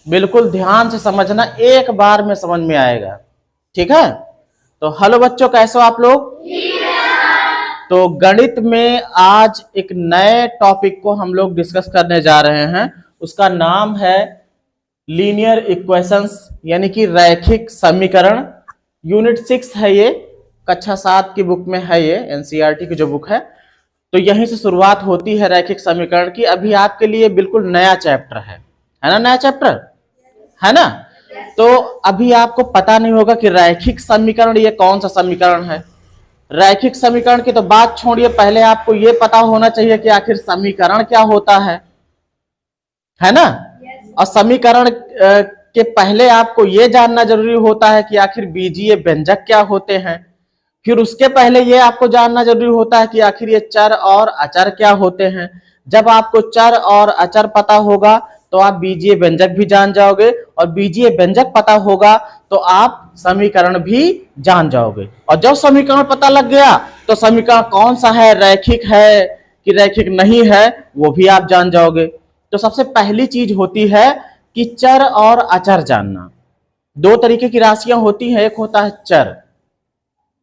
बिल्कुल ध्यान से समझना, एक बार में समझ में आएगा। ठीक है, तो हेलो बच्चों, कैसे हो आप लोग? तो गणित में आज एक नए टॉपिक को हम लोग डिस्कस करने जा रहे हैं। उसका नाम है लीनियर इक्वेशंस, यानी कि रैखिक समीकरण। यूनिट 6 है ये, कक्षा 7 की बुक में है, ये एनसीईआरटी की जो बुक है। तो यहीं से शुरुआत होती है रैखिक समीकरण की। अभी आपके लिए बिल्कुल नया चैप्टर है ना? नया चैप्टर है ना? तो अभी आपको पता नहीं होगा कि रैखिक समीकरण ये कौन सा समीकरण है। रैखिक समीकरण की तो बात छोड़िए, पहले आपको ये पता होना चाहिए कि आखिर समीकरण क्या होता है ना? और समीकरण के पहले आपको ये जानना जरूरी होता है कि आखिर बीजीय व्यंजक क्या होते हैं। फिर उसके पहले ये आपको जानना जरूरी होता है कि आखिर ये चर और अचर क्या होते हैं। जब आपको चर और अचर पता होगा तो आप बीजीय व्यंजक भी जान जाओगे, और बीजीय व्यंजक पता होगा तो आप समीकरण भी जान जाओगे। और जब समीकरण पता लग गया तो समीकरण कौन सा है, रैखिक है कि रैखिक नहीं है, वो भी आप जान जाओगे। तो सबसे पहली चीज होती है कि चर और अचर जानना। दो तरीके की राशियां होती हैं, एक होता है चर,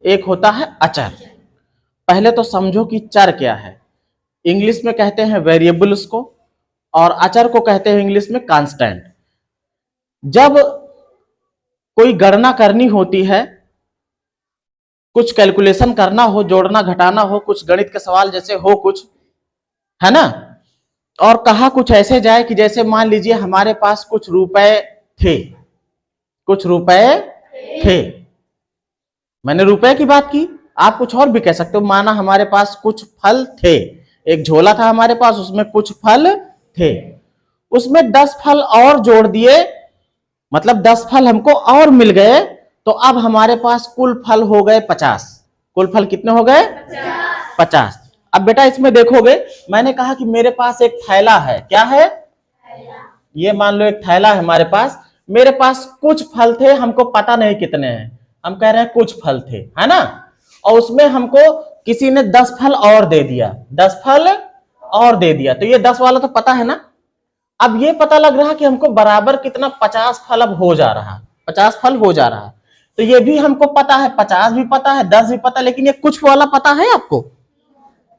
एक होता है अचर। पहले तो समझो कि चर क्या है। इंग्लिश में कहते हैं वेरिएबल उसको, और अचर को कहते हैं इंग्लिश में कांस्टेंट। जब कोई गणना करनी होती है, कुछ कैलकुलेशन करना हो, जोड़ना घटाना हो, कुछ गणित के सवाल जैसे हो कुछ, है ना, और कहा कुछ ऐसे जाए कि जैसे मान लीजिए हमारे पास कुछ रुपए थे, कुछ रुपए थे, मैंने रुपए की बात की, आप कुछ और भी कह सकते हो। माना हमारे पास कुछ फल थे, एक झोला था हमारे पास, उसमें कुछ फल थे, उसमें 10 फल और जोड़ दिए, मतलब 10 फल हमको और मिल गए, तो अब हमारे पास कुल फल हो गए 50। कुल फल कितने हो गए? 50। अब बेटा इसमें देखोगे, मैंने कहा कि मेरे पास एक थैला है। क्या है? ये मान लो एक थैला है हमारे पास। मेरे पास कुछ फल थे, हमको पता नहीं कितने हैं, हम कह रहे हैं कुछ फल थे, है ना, और उसमें हमको किसी ने 10 फल और दे दिया, 10 फल और दे दिया, तो ये 10 वाला तो पता है ना। अब ये पता लग रहा कि हमको बराबर कितना 50 फल अब हो जा रहा, 50 फल हो जा रहा। तो ये भी हमको पता है, 50 भी पता है, 10 भी पता है, लेकिन ये कुछ वाला पता है आपको?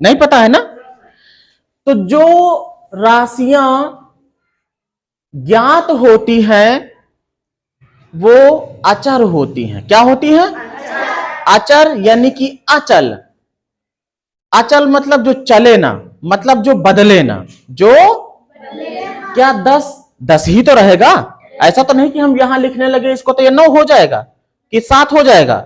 नहीं पता है ना। तो जो राशियां ज्ञात होती हैं वो अचर होती हैं। क्या होती हैं? अचर यानी कि अचल। अचल मतलब जो चले ना, मतलब जो बदले ना, जो क्या 10 ही तो रहेगा। ऐसा तो नहीं कि हम यहां लिखने लगे इसको तो ये 9 हो जाएगा कि 7 हो जाएगा।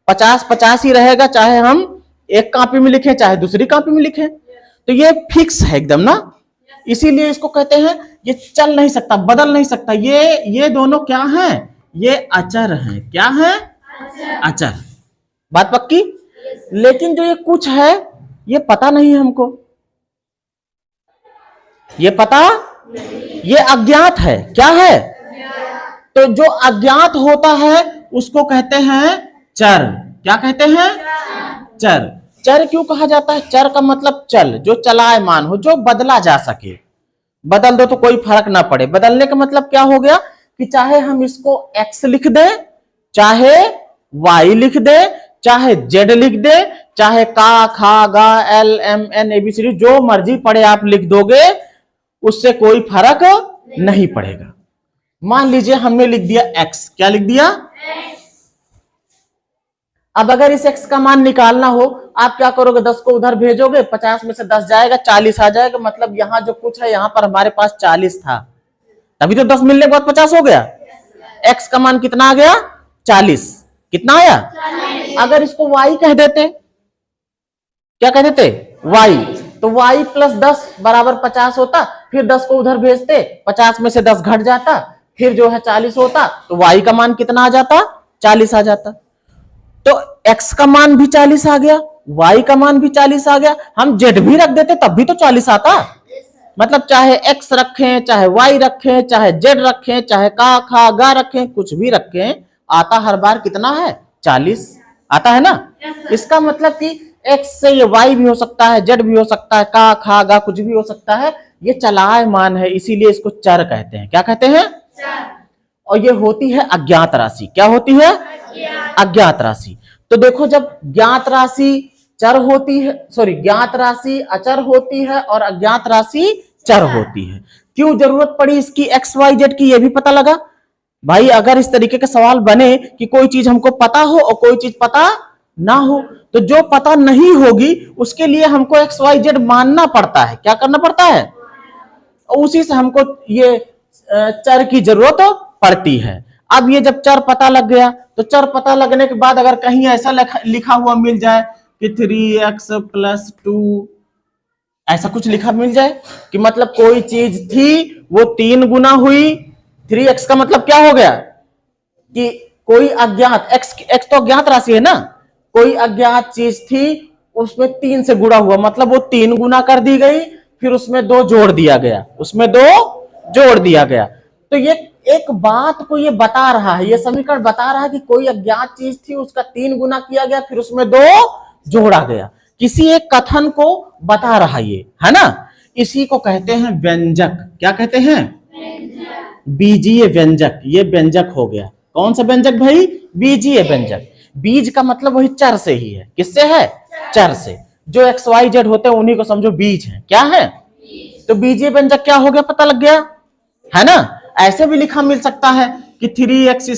50 ही रहेगा, चाहे हम एक कॉपी में लिखें चाहे दूसरी कॉपी में लिखें। तो ये फिक्स है एकदम ना, इसीलिए इसको कहते हैं ये चल नहीं सकता, बदल नहीं सकता। ये दोनों क्या हैं? ये अचर हैं। क्या है? अचर। बात पक्की? लेकिन जो ये कुछ है ये पता नहीं है हमको, ये पता, ये अज्ञात है। क्या है? तो जो अज्ञात होता है उसको कहते हैं चर। क्या कहते हैं? चर। चर क्यों कहा जाता है? चर का मतलब चल, जो चलायमान हो, जो बदला जा सके। बदल दो तो कोई फर्क ना पड़े। बदलने का मतलब क्या हो गया कि चाहे हम इसको x लिख दे, चाहे y लिख दे, चाहे z लिख दे, चाहे का, खा, गा, एल, एम, एन, एबीसीडी, जो मर्जी पड़े आप लिख दोगे, उससे कोई फर्क नहीं पड़ेगा। मान लीजिए हमने लिख दिया x। क्या लिख दिया? अब अगर इस x का मान निकालना हो, आप क्या करोगे? 10 को उधर भेजोगे, 50 में से 10 जाएगा, 40 आ जाएगा। मतलब यहां जो कुछ है, यहां पर हमारे पास 40 था, तभी तो 10 मिलने के बाद 50 हो गया। x का मान कितना आ गया? 40। कितना आया? 40। अगर इसको y कह देते, क्या कह देते? y, तो y प्लस 10 बराबर 50 होता। फिर 10 को उधर भेजते, 50 में से 10 घट जाता, फिर जो है 40 होता, तो y का मान कितना आ जाता? 40 आ जाता। तो x का मान भी 40 आ गया, y का मान भी 40 आ गया। हम z भी रख देते तब भी तो 40 आता। मतलब चाहे x रखें, चाहे y रखें, चाहे z रखें, चाहे का, खा, गा रखें, कुछ भी रखें, आता हर बार कितना है? 40 आता है ना। इसका मतलब कि x से ये y भी हो सकता है, z भी हो सकता है, का, खा, गा कुछ भी हो सकता है। ये चलायमान है, इसीलिए इसको चर कहते हैं। क्या कहते हैं? और ये होती है अज्ञात राशि। क्या होती है? अज्ञात राशि। तो देखो जब ज्ञात राशि चर होती है, सॉरी, ज्ञात राशि अचर होती है और अज्ञात राशि चर होती है। क्यों जरूरत पड़ी इसकी एक्स वाई जेड की, ये भी पता लगा भाई। अगर इस तरीके के सवाल बने कि कोई चीज हमको पता हो और कोई चीज पता ना हो, तो जो पता नहीं होगी उसके लिए हमको एक्स वाई जेड मानना पड़ता है। क्या करना पड़ता है? और उसी से हमको ये चर की जरूरत पड़ती है। अब ये जब चर पता लग गया, तो चर पता लगने के बाद अगर कहीं ऐसा लिखा हुआ मिल जाए कि 3x + 2, ऐसा कुछ लिखा मिल जाए कि मतलब कोई चीज थी वो 3 गुना हुई। 3x का मतलब क्या हो गया कि कोई अज्ञात x तो अज्ञात राशि है ना, कोई अज्ञात चीज थी उसमें 3 से गुणा हुआ, मतलब वो 3 गुना कर दी गई, फिर उसमें 2 जोड़ दिया गया, उसमें 2 जोड़ दिया गया। तो ये एक बात को ये बता रहा है, ये समीकरण बता रहा है कि कोई अज्ञात चीज थी उसका 3 गुना किया गया, फिर उसमें 2 जोड़ा गया। किसी एक कथन को बता रहा ये, है ना। इसी को कहते हैं व्यंजक। क्या कहते हैं? बीजीय व्यंजक। ये व्यंजक हो गया। कौन सा व्यंजक भाई? बीजीय व्यंजक। बीज का मतलब वही चर से ही है। किससे है? चर से। जो एक्स वाई जेड होते हैं उन्हीं को समझो बीज है। क्या है? तो बीजीय व्यंजक क्या हो गया, पता लग गया, है ना। ऐसे भी लिखा मिल सकता है कि 3x²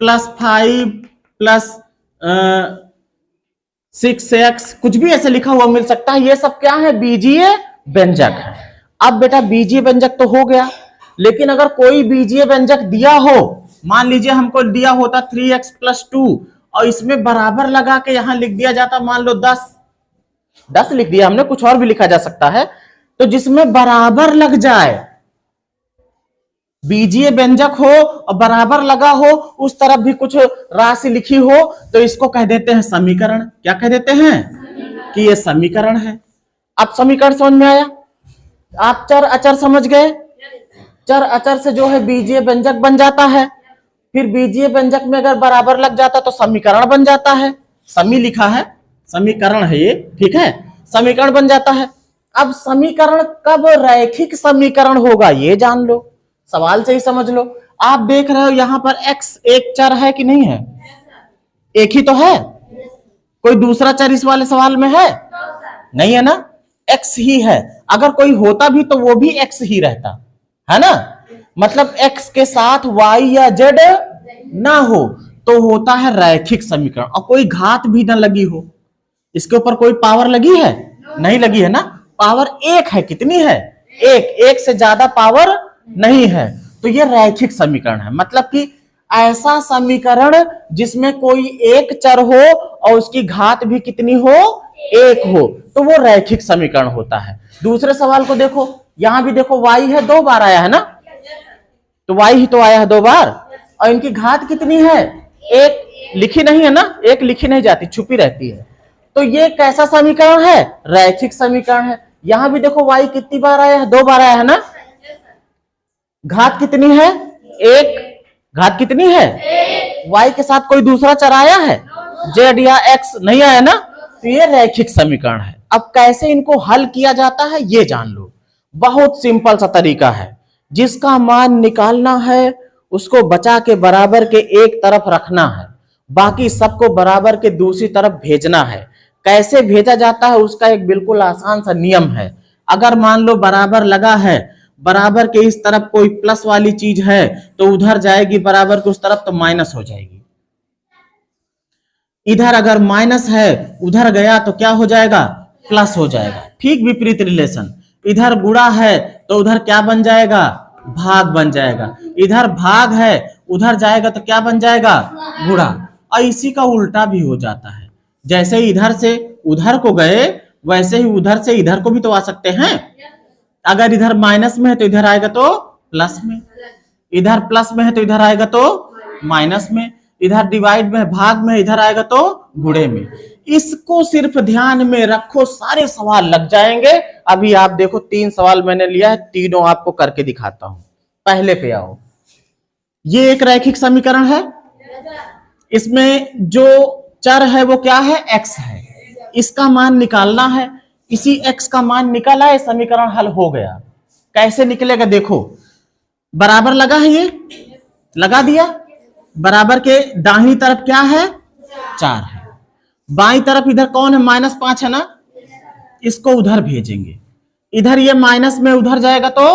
+ 5 + 6x, कुछ भी ऐसे लिखा हुआ मिल सकता है। ये सब क्या है? बीजीय व्यंजक है। अब बेटा बीजीय व्यंजक तो हो गया, लेकिन अगर कोई बीजीय व्यंजक दिया हो, मान लीजिए हमको दिया होता 3x + 2 और इसमें बराबर लगा के यहां लिख दिया जाता, मान लो 10 लिख दिया हमने, कुछ और भी लिखा जा सकता है। तो जिसमें बराबर लग जाए, बीजीय व्यंजक हो और बराबर लगा हो, उस तरफ भी कुछ राशि लिखी हो, तो इसको कह देते हैं समीकरण। क्या कह देते हैं? कि ये समीकरण है। अब समीकरण समझ में आया? आप चर अचर समझ गए। चर अचर से जो है बीजीय व्यंजक बन जाता है, फिर बीजीय व्यंजक में अगर बराबर लग जाता तो समीकरण बन जाता है। समी लिखा है, समीकरण है ये, ठीक है, समीकरण बन जाता है। अब समीकरण कब रैखिक समीकरण होगा ये जान लो, सवाल से ही समझ लो। आप देख रहे हो यहां पर x एक चर है कि नहीं है? एक ही तो है। कोई दूसरा चर इस वाले सवाल में है? नहीं है ना, x ही है। अगर कोई होता भी तो वो भी x ही रहता, है ना। मतलब x के साथ y या z ना हो तो होता है रैखिक समीकरण। और कोई घात भी ना लगी हो, इसके ऊपर कोई पावर लगी है? नहीं लगी है ना। पावर 1 है। कितनी है? 1 से ज्यादा पावर नहीं है। तो ये रैखिक समीकरण है। मतलब कि ऐसा समीकरण जिसमें कोई एक चर हो और उसकी घात भी कितनी हो? 1 हो, तो वो रैखिक समीकरण होता है। दूसरे सवाल को देखो, यहां भी देखो y है, 2 बार आया है ना, तो y ही तो आया है 2 बार, और इनकी घात कितनी है? 1 लिखी नहीं है ना, 1 लिखी नहीं जाती, छुपी रहती है। तो ये कैसा समीकरण है? रैखिक समीकरण है। यहां भी देखो y कितनी बार आया है? 2 बार आया है ना। घात कितनी है? 1। घात कितनी है? y के साथ कोई दूसरा चर आया है? z या x नहीं आया ना। तो ये रैखिक समीकरण है। अब कैसे इनको हल किया जाता है ये जान लो। बहुत सिंपल सा तरीका है। जिसका मान निकालना है उसको बचा के बराबर के एक तरफ रखना है, बाकी सबको बराबर के दूसरी तरफ भेजना है। कैसे भेजा जाता है उसका एक बिल्कुल आसान सा नियम है। अगर मान लो बराबर लगा है, बराबर के इस तरफ कोई प्लस वाली चीज है तो उधर जाएगी, बराबर के उस तरफ तो माइनस हो जाएगी। इधर अगर माइनस है उधर गया तो क्या हो जाएगा? प्लस हो जाएगा। ठीक विपरीत रिलेशन। इधर गुणा है तो उधर क्या बन जाएगा? भाग बन जाएगा। इधर भाग है उधर जाएगा तो क्या बन जाएगा? गुणा। और इसी का उल्टा भी हो जाता है। जैसे इधर से उधर को गए वैसे ही उधर से इधर को भी तो आ सकते हैं। अगर इधर माइनस में है तो इधर आएगा तो प्लस में, इधर प्लस में है तो इधर आएगा तो माइनस में, इधर डिवाइड में भाग में इधर आएगा तो गुणे में। इसको सिर्फ ध्यान में रखो, सारे सवाल लग जाएंगे। अभी आप देखो 3 सवाल मैंने लिया है, तीनों आपको करके दिखाता हूं। पहले पे आओ। ये एक रैखिक समीकरण है। इसमें जो चर है वो क्या है? x है। इसका मान निकालना है। इसी x का मान निकाला है, समीकरण हल हो गया। कैसे निकलेगा देखो। बराबर लगा है, ये लगा दिया। बराबर के दाहिनी तरफ क्या है, 4 है। बाई तरफ इधर कौन है, -5 है ना, इसको उधर भेजेंगे। इधर ये माइनस में उधर जाएगा तो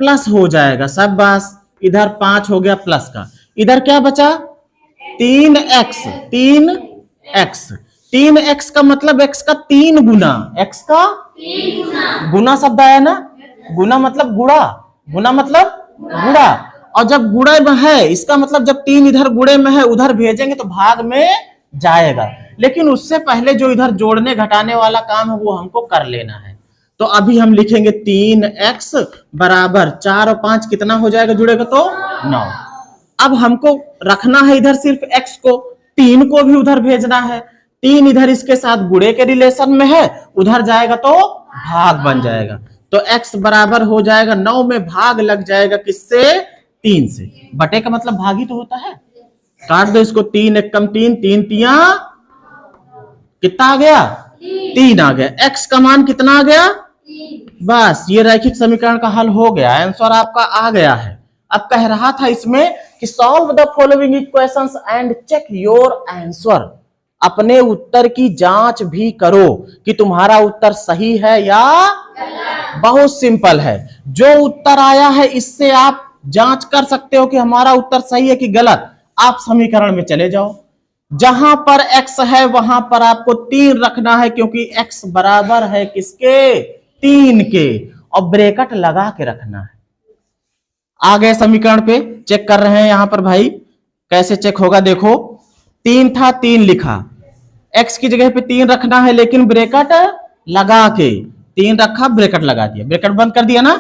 प्लस हो जाएगा। सब बस इधर 5 हो गया प्लस का। इधर क्या बचा, 3x। 3x का मतलब x का 3 गुना, x का गुना शब्द आया ना, गुना मतलब गुणा, गुना मतलब गुणा। और जब गुणे में है, इसका मतलब जब 3 इधर गुणे में है उधर भेजेंगे तो भाग में जाएगा। लेकिन उससे पहले जो इधर जोड़ने घटाने वाला काम है वो हमको कर लेना है। तो अभी हम लिखेंगे 3x बराबर 4 और 5 कितना हो जाएगा जुड़ेगा तो 9। अब हमको रखना है इधर सिर्फ x को, 3 को भी उधर भेजना है। 3 इधर इसके साथ गुणे के रिलेशन में है, उधर जाएगा तो भाग बन जाएगा। तो x बराबर हो जाएगा 9 में भाग लग जाएगा किससे, 3 से। बटे का मतलब भाग ही तो होता है। काट दो इसको, 3 एक कम 3, 3 तिया कितना आ गया, 3 आ गया। x का मान कितना आ गया, बस ये रैखिक समीकरण का हल हो गया, आंसर आपका आ गया है। अब कह रहा था इसमें कि solve the following equations and check your answer. अपने उत्तर की जांच भी करो कि तुम्हारा उत्तर सही है या बहुत सिंपल है। जो उत्तर आया है इससे आप जांच कर सकते हो कि हमारा उत्तर सही है कि गलत। आप समीकरण में चले जाओ, जहां पर x है वहां पर आपको 3 रखना है, क्योंकि x बराबर है किसके, 3 के, और ब्रैकेट लगा के रखना है। आ गए समीकरण पे, चेक कर रहे हैं यहां पर भाई, कैसे चेक होगा देखो। 3 था, 3 लिखा, x की जगह पे 3 रखना है लेकिन ब्रैकेट लगा के, 3 रखा ब्रैकेट लगा दिया, ब्रैकेट बंद कर दिया ना।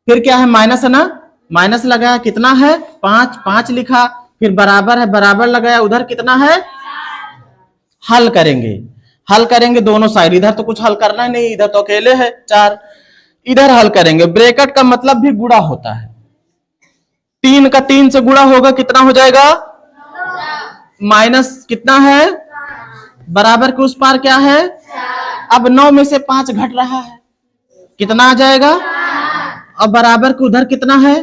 फिर क्या है, माइनस है ना, माइनस लगाया, कितना है 5, 5 लिखा, फिर बराबर है, बराबर लगाया, उधर कितना है, हल करेंगे, हल करेंगे दोनों साइड। इधर तो कुछ हल करना ही नहीं, इधर तो अकेले है 4, इधर हल करेंगे। ब्रैकेट का मतलब भी गुणा होता है, 3 का 3 से गुणा होगा, कितना हो जाएगा, माइनस कितना है, बराबर के उस पार क्या है। अब 9 में से 5 घट रहा है, कितना आ जाएगा, अब बराबर के उधर कितना है।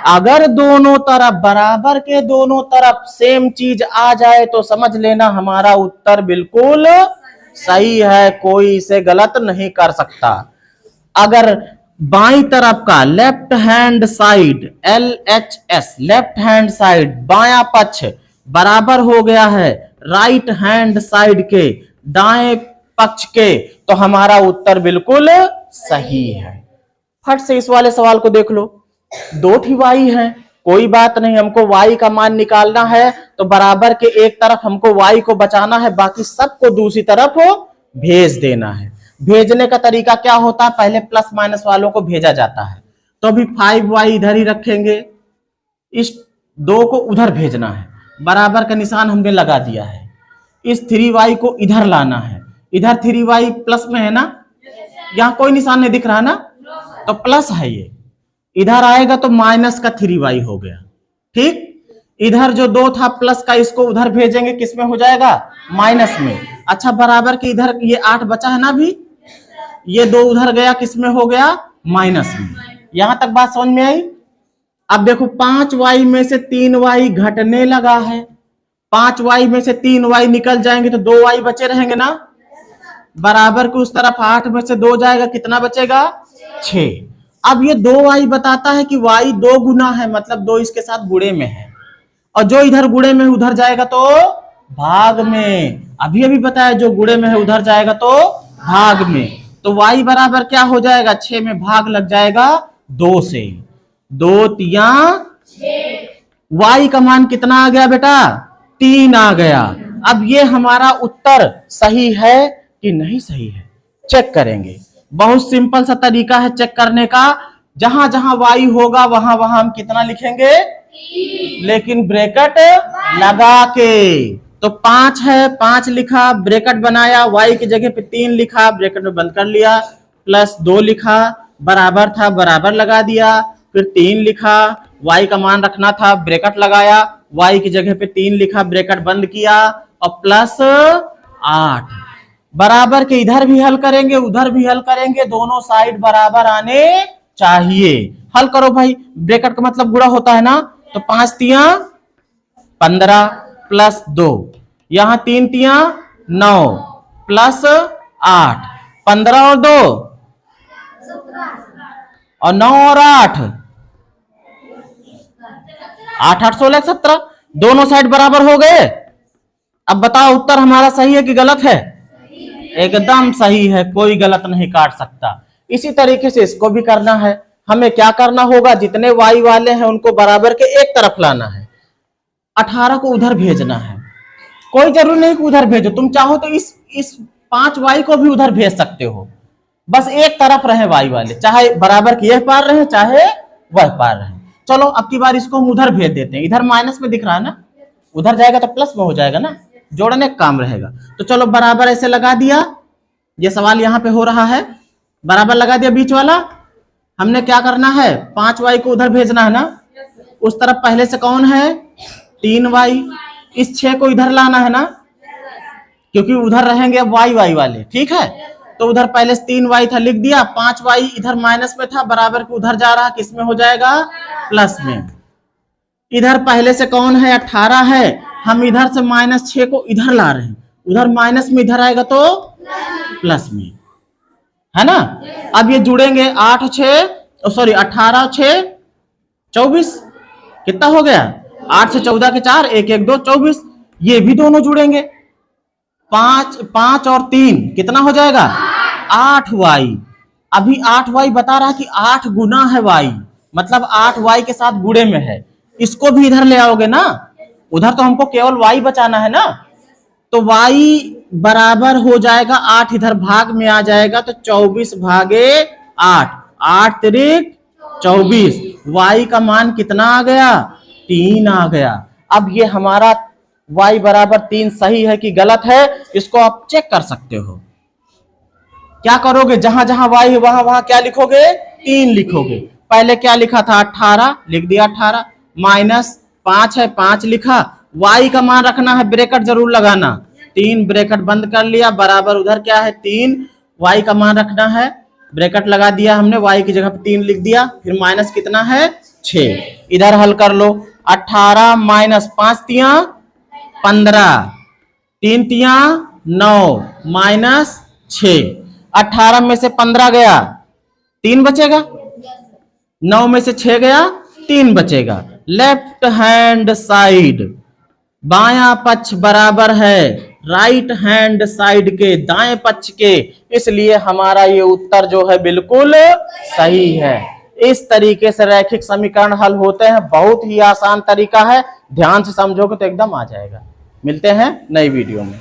अगर दोनों तरफ, बराबर के दोनों तरफ सेम चीज आ जाए तो समझ लेना हमारा उत्तर बिल्कुल सही है, कोई इसे गलत नहीं कर सकता। अगर बाई तरफ का left hand side, LHS left hand side, बायां पक्ष बराबर हो गया है राइट हैंड साइड के, दाएं पक्ष के, तो हमारा उत्तर बिल्कुल सही है। फट से इस वाले सवाल को देख लो, 2 ही y है, कोई बात नहीं, हमको y का मान निकालना है तो बराबर के एक तरफ हमको y को बचाना है, बाकी सबको दूसरी तरफ भेज देना है। भेजने का तरीका क्या होता है, पहले प्लस माइनस वालों को भेजा जाता है। तो अभी 5y इधर ही रखेंगे, इस 2 को उधर भेजना है, बराबर का निशान हमने लगा दिया है। इस 3y को इधर लाना है, इधर 3y प्लस में है ना, यहाँ कोई निशान नहीं दिख रहा ना, तो प्लस है ये, इधर आएगा तो माइनस का 3y हो गया, ठीक। इधर जो 2 था प्लस का, इसको उधर भेजेंगे, किस में हो जाएगा, माइनस में। अच्छा, बराबर के इधर ये 8 बचा है ना, अभी ये 2 उधर गया, किस में हो गया, माइनस में। यहां तक बात समझ में आई। अब देखो 5y में से 3y घटने लगा है, 5y में से 3y निकल जाएंगे तो 2y बचे रहेंगे ना, बराबर के उस तरफ 8 में से 2 जाएगा, कितना बचेगा, 6। अब ये 2y बताता है कि y 2 गुना है, मतलब 2 इसके साथ गुणे में है, और जो इधर गुणे में उधर जाएगा तो भाग में। अभी अभी बताया जो गुणे में है उधर जाएगा तो भाग में, तो y बराबर क्या हो जाएगा, 6 में भाग लग जाएगा 2 से, 2 तिया 6। y का मान कितना आ गया बेटा, 3 आ गया। अब ये हमारा उत्तर सही है कि नहीं सही है, चेक करेंगे। बहुत सिंपल सा तरीका है चेक करने का, जहां जहां y होगा वहां वहां हम कितना लिखेंगे, लेकिन ब्रैकेट लगा के। तो 5 है, 5 लिखा, ब्रैकेट बनाया, y की जगह पे 3 लिखा, ब्रैकेट में बंद कर लिया, प्लस 2 लिखा, बराबर था, बराबर लगा दिया, फिर 3 लिखा, y का मान रखना था, ब्रैकेट लगाया, y की जगह पे 3 लिखा, ब्रैकेट बंद किया, और प्लस 8। बराबर के इधर भी हल करेंगे, उधर भी हल करेंगे, दोनों साइड बराबर आने चाहिए। हल करो भाई, ब्रैकेट का मतलब गुणा होता है ना, तो 5 तिया 15 प्लस 2, यहां 3 तिया 9 प्लस 8, 15 और 2 और 9 और 8, 8 8 16 17, दोनों साइड बराबर हो गए। अब बताओ उत्तर हमारा सही है कि गलत है? एकदम सही है, कोई गलत नहीं काट सकता। इसी तरीके से इसको भी करना है। हमें क्या करना होगा, जितने y वाले हैं उनको बराबर के एक तरफ लाना है, 18 को उधर भेजना है। कोई जरूरी नहीं कि उधर भेजो, तुम चाहो तो इस 5y को भी उधर भेज सकते हो, बस एक तरफ रहे y वाले, चाहे बराबर के यह पार रहे चाहे वह पार रहे। चलो अब की बार इसको हम उधर भेज देते हैं, इधर माइनस में दिख रहा है ना, उधर जाएगा तो प्लस में हो जाएगा ना, जोड़ने का काम रहेगा। तो चलो बराबर ऐसे लगा दिया, ये सवाल यहाँ पे हो रहा है, बराबर लगा दिया बीच वाला। हमने क्या करना है, 5y को उधर भेजना है ना, उस तरफ पहले से कौन है 3y, इस 6 को इधर लाना है ना, क्योंकि उधर रहेंगे अब y वाले, ठीक है। तो उधर पहले से 3y था, लिख दिया, 5y इधर माइनस में था, बराबर के उधर जा रहा, किस में हो जाएगा, प्लस में। इधर पहले से कौन है 18 है, हम इधर से -6 को इधर ला रहे हैं, उधर माइनस में इधर आएगा तो प्लस में, है ना। अब ये जुड़ेंगे 8 6 सॉरी 18 6 24, कितना हो गया, 8 से 14 के 4, 1 1 2 24, ये भी दोनों जुड़ेंगे, 5 5 और 3 कितना हो जाएगा 8y। अभी 8y बता रहा कि 8 गुना है y, मतलब 8y के साथ गुणे में है, इसको भी इधर ले आओगे ना, उधर तो हमको केवल y बचाना है ना, तो y बराबर हो जाएगा 8 इधर भाग में आ जाएगा, तो 24 भागे 8, 8 तिरिक 24, y का मान कितना आ गया 3 आ गया। अब ये हमारा y बराबर 3 सही है कि गलत है, इसको आप चेक कर सकते हो। क्या करोगे, जहां जहां y है वहां वहां क्या लिखोगे, 3 लिखोगे। पहले क्या लिखा था 18, लिख दिया 18, माइनस 5 है 5 लिखा, y का मान रखना है, ब्रैकेट जरूर लगाना, 3 ब्रैकेट बंद कर लिया, बराबर उधर क्या है 3, y का मान रखना है, ब्रैकेट लगा दिया हमने, y की जगह पे 3 लिख दिया, फिर माइनस कितना है 6, इधर हल कर लो, 18 माइनस 5 तिया 15, 3 तिया 9 माइनस 6, 18 में से 15 गया 3 बचेगा, 9 में से 6 गया 3 बचेगा। लेफ्ट हैंड साइड, बायां पक्ष बराबर है राइट हैंड साइड के, दाएं पक्ष के, इसलिए हमारा ये उत्तर जो है बिल्कुल सही है। इस तरीके से रैखिक समीकरण हल होते हैं, बहुत ही आसान तरीका है, ध्यान से समझोगे तो एकदम आ जाएगा। मिलते हैं नई वीडियो में।